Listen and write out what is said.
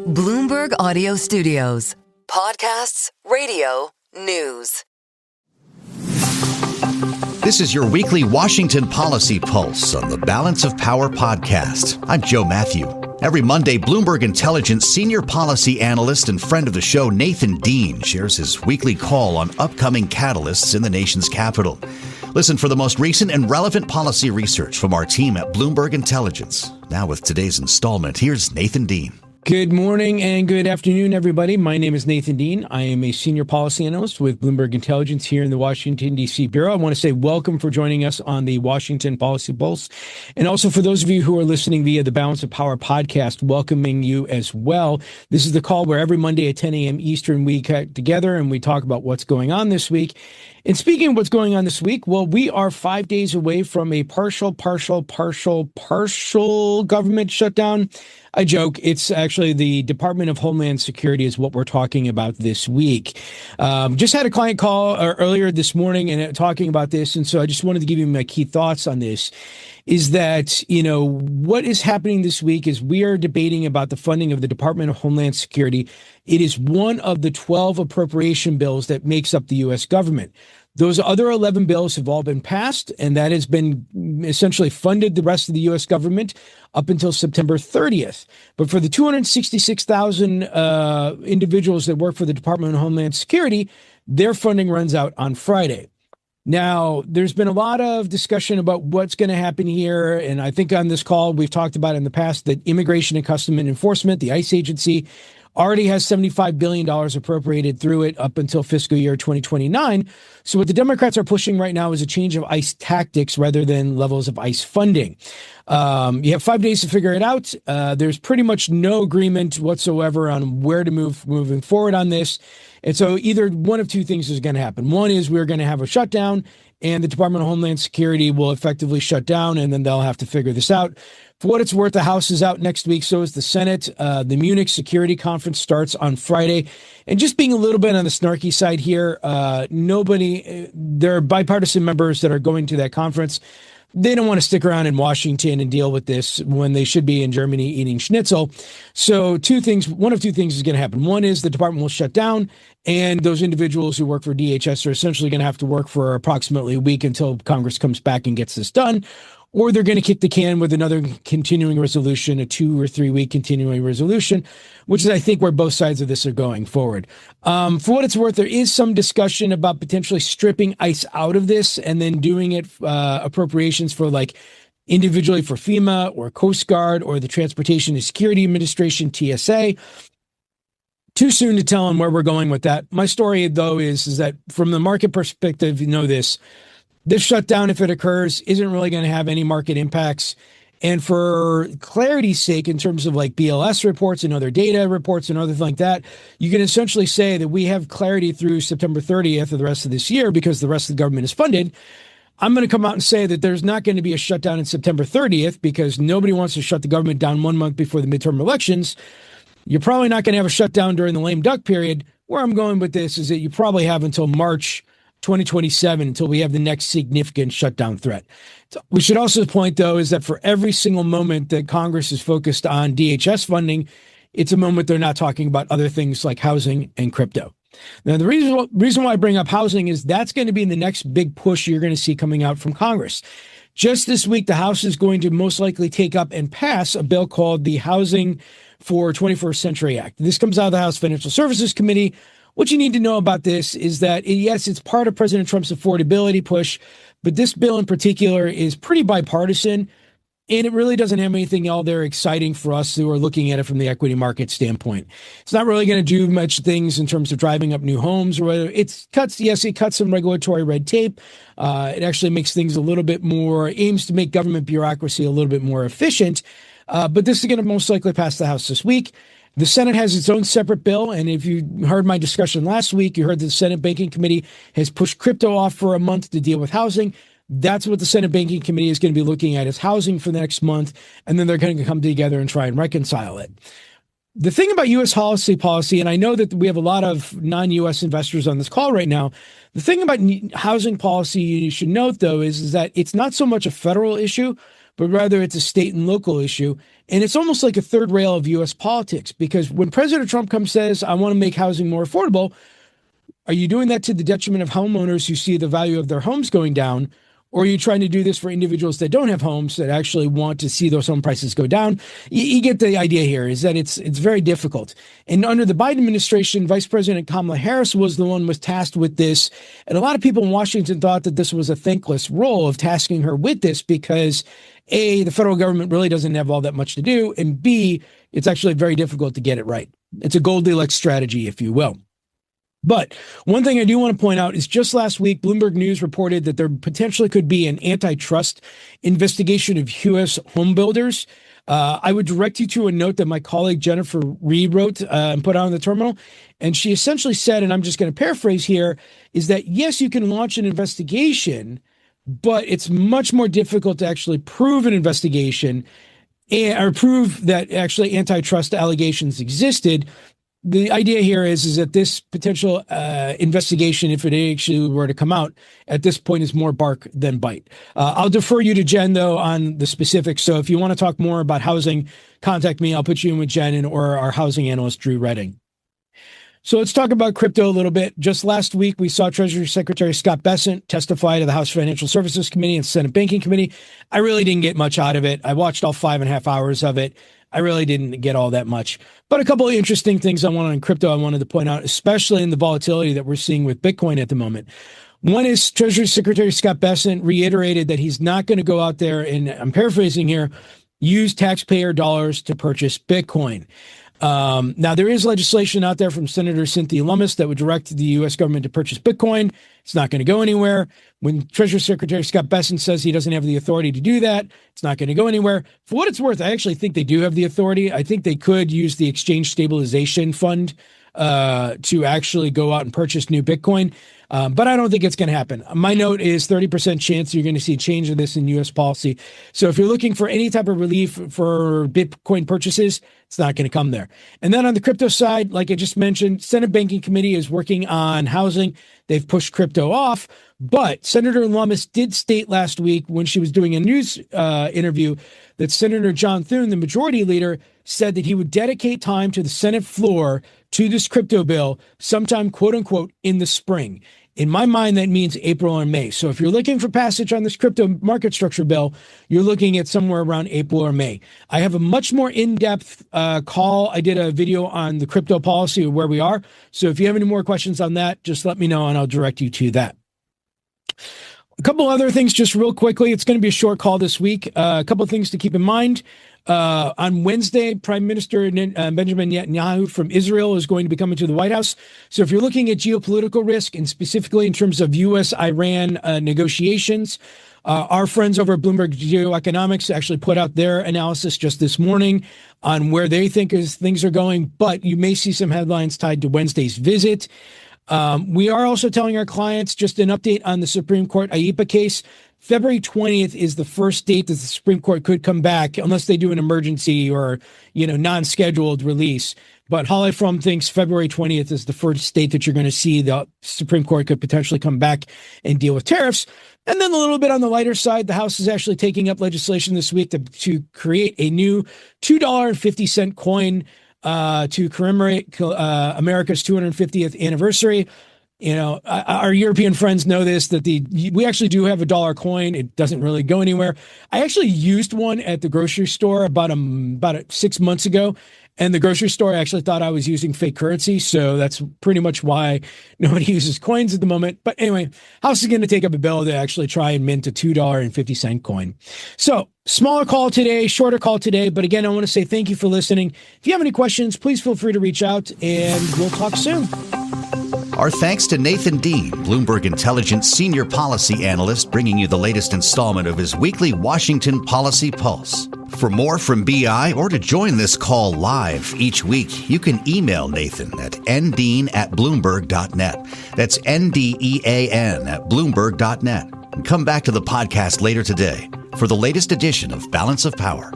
Bloomberg Audio Studios. Podcasts, radio, news. This is your weekly Washington Policy Pulse on the Balance of Power podcast. I'm Joe Matthew. Every Monday, Bloomberg Intelligence senior policy analyst and friend of the show, Nathan Dean, shares his weekly call on upcoming catalysts in the nation's capital. Listen for the most recent and relevant policy research from our team at Bloomberg Intelligence. Now with today's installment, here's Nathan Dean. Good morning and good afternoon, everybody. My name is Nathan Dean. I am a senior policy analyst with Bloomberg Intelligence here in the Washington, D.C. Bureau. I want to say welcome for joining us on the Washington Policy Pulse. And also for those of you who are listening via the Balance of Power podcast, welcoming you as well. This is the call where every Monday at 10 a.m. Eastern, we get together and we talk about what's going on this week. And speaking of what's going on this week, well, we are 5 days away from a partial government shutdown. I joke. It's actually the Department of Homeland Security is what we're talking about this week. Just had a client call earlier this morning and talking about this. And so I just wanted to give you my key thoughts on this. Is that, what is happening this week is we are debating about the funding of the Department of Homeland Security. It is one of the 12 appropriation bills that makes up the U.S. government. Those other 11 bills have all been passed, and that has been essentially funded the rest of the U.S. government up until September 30th. But for the 266,000 individuals that work for the Department of Homeland Security, their funding runs out on Friday. Now, there's been a lot of discussion about what's going to happen here. And I think on this call, we've talked about in the past that Immigration and Customs Enforcement, the ICE agency, already has $75 billion appropriated through it up until fiscal year 2029. So what the Democrats are pushing right now is a change of ICE tactics rather than levels of ICE funding. You have 5 days to figure it out. There's pretty much no agreement whatsoever on where to moving forward on this. And so either one of two things is going to happen. One is we're going to have a shutdown and the Department of Homeland Security will effectively shut down and then they'll have to figure this out. For what it's worth, the House is out next week. So is the Senate. The Munich Security Conference starts on Friday. And just being a little bit on the snarky side here, there are bipartisan members that are going to that conference. They don't want to stick around in Washington and deal with this when they should be in Germany eating schnitzel. So one of two things is going to happen. One is the department will shut down and those individuals who work for DHS are essentially going to have to work for approximately a week until Congress comes back and gets this done. Or they're going to kick the can with another continuing resolution, a 2 or 3 week continuing resolution, which is, I think, where both sides of this are going forward. For what it's worth, there is some discussion about potentially stripping ICE out of this and then doing it appropriations for individually for FEMA or Coast Guard or the Transportation and Security Administration, TSA. Too soon to tell on where we're going with that. My story, though, is that from the market perspective, this shutdown, if it occurs, isn't really going to have any market impacts. And for clarity's sake, in terms of BLS reports and other data reports and other things like that, you can essentially say that we have clarity through September 30th of the rest of this year because the rest of the government is funded. I'm going to come out and say that there's not going to be a shutdown in September 30th because nobody wants to shut the government down 1 month before the midterm elections. You're probably not going to have a shutdown during the lame duck period. Where I'm going with this is that you probably have until March 2027 until we have the next significant shutdown threat. So we should also point, though, is that for every single moment that Congress is focused on DHS funding, it's a moment they're not talking about other things like housing and crypto. Now, the reason why I bring up housing is that's going to be the next big push you're going to see coming out from Congress. Just this week, the House is going to most likely take up and pass a bill called the Housing for 21st Century Act. This comes out of the House Financial Services Committee. What you need to know about this is that, yes, it's part of President Trump's affordability push, but this bill in particular is pretty bipartisan, and it really doesn't have anything all there exciting for us who are looking at it from the equity market standpoint. It's not really going to do much things in terms of driving up new homes or whether it cuts some regulatory red tape. It actually makes things a little bit more, aims to make government bureaucracy a little bit more efficient. But this is going to most likely pass the House this week. The Senate has its own separate bill, and if you heard my discussion last week, you heard that the Senate Banking Committee has pushed crypto off for a month to deal with housing. That's what the Senate Banking Committee is going to be looking at is housing for the next month, and then they're going to come together and try and reconcile it. The thing about U.S. policy, and I know that we have a lot of non-U.S. investors on this call right now, the thing about housing policy you should note, though, is that it's not so much a federal issue, but rather it's a state and local issue. And it's almost like a third rail of U.S. politics, because when President Trump says, I want to make housing more affordable, are you doing that to the detriment of homeowners who see the value of their homes going down? Or are you trying to do this for individuals that don't have homes that actually want to see those home prices go down? You get the idea here, is that it's very difficult. And under the Biden administration, Vice President Kamala Harris was the one who was tasked with this. And a lot of people in Washington thought that this was a thankless role of tasking her with this because, A, the federal government really doesn't have all that much to do, and B, it's actually very difficult to get it right. It's a Goldilocks strategy, if you will. But one thing I do want to point out is just last week, Bloomberg News reported that there potentially could be an antitrust investigation of U.S. homebuilders. I would direct you to a note that my colleague Jennifer Reed wrote and put on the terminal. And she essentially said, and I'm just going to paraphrase here, is that, yes, you can launch an investigation, but it's much more difficult to actually prove an investigation or prove that actually antitrust allegations existed. The idea here is that this potential investigation, if it actually were to come out at this point, is more bark than bite. I'll defer you to Jen, though, on the specifics. So if you want to talk more about housing, contact me. I'll put you in with Jen or our housing analyst, Drew Redding. So let's talk about crypto a little bit. Just last week, we saw Treasury Secretary Scott Bessent testify to the House Financial Services Committee and Senate Banking Committee. I really didn't get much out of it. I watched all 5.5 hours of it. I really didn't get all that much. But a couple of interesting things I wanted to point out, especially in the volatility that we're seeing with Bitcoin at the moment. One is Treasury Secretary Scott Bessent reiterated that he's not going to go out there and, I'm paraphrasing here, use taxpayer dollars to purchase Bitcoin. Now, there is legislation out there from Senator Cynthia Lummis that would direct the U.S. government to purchase Bitcoin. It's not going to go anywhere. When Treasury Secretary Scott Bessent says he doesn't have the authority to do that, it's not going to go anywhere. For what it's worth, I actually think they do have the authority. I think they could use the Exchange Stabilization Fund to actually go out and purchase new Bitcoin. But I don't think it's going to happen. My note is 30% chance you're going to see a change of this in U.S. policy. So if you're looking for any type of relief for Bitcoin purchases, it's not going to come there. And then on the crypto side, like I just mentioned, Senate Banking Committee is working on housing. They've pushed crypto off. But Senator Lummis did state last week when she was doing a news interview that Senator John Thune, the majority leader, said that he would dedicate time to the Senate floor to this crypto bill sometime, quote unquote, in the spring. In my mind, that means April or May. So if you're looking for passage on this crypto market structure bill, you're looking at somewhere around April or May. I have a much more in-depth call. I did a video on the crypto policy of where we are. So if you have any more questions on that, just let me know and I'll direct you to that. A couple other things just real quickly. It's going to be a short call this week. A couple of things to keep in mind. On Wednesday, Prime Minister Benjamin Netanyahu from Israel is going to be coming to the White House. So if you're looking at geopolitical risk and specifically in terms of U.S.-Iran negotiations, our friends over at Bloomberg Geoeconomics actually put out their analysis just this morning on where they think things are going. But you may see some headlines tied to Wednesday's visit. We are also telling our clients just an update on the Supreme Court IEPA case. February 20th is the first date that the Supreme Court could come back unless they do an emergency or, non-scheduled release. But Holly Fromm thinks February 20th is the first date that you're going to see the Supreme Court could potentially come back and deal with tariffs. And then a little bit on the lighter side, the House is actually taking up legislation this week to create a new $2.50 coin to commemorate America's 250th anniversary. Our European friends know this, that we actually do have a dollar coin. It doesn't really go anywhere. I actually used one at the grocery store about 6 months ago, and the grocery store actually thought I was using fake currency. So that's pretty much why nobody uses coins at the moment. But anyway, House is going to take up a bill to actually try and mint a $2.50 coin. So smaller call today, shorter call today. But again, I want to say thank you for listening. If you have any questions, please feel free to reach out and we'll talk soon. Our thanks to Nathan Dean, Bloomberg Intelligence Senior Policy Analyst, bringing you the latest installment of his weekly Washington Policy Pulse. For more from BI or to join this call live each week, you can email Nathan at ndean@bloomberg.net. That's NDEAN@bloomberg.net. And come back to the podcast later today for the latest edition of Balance of Power.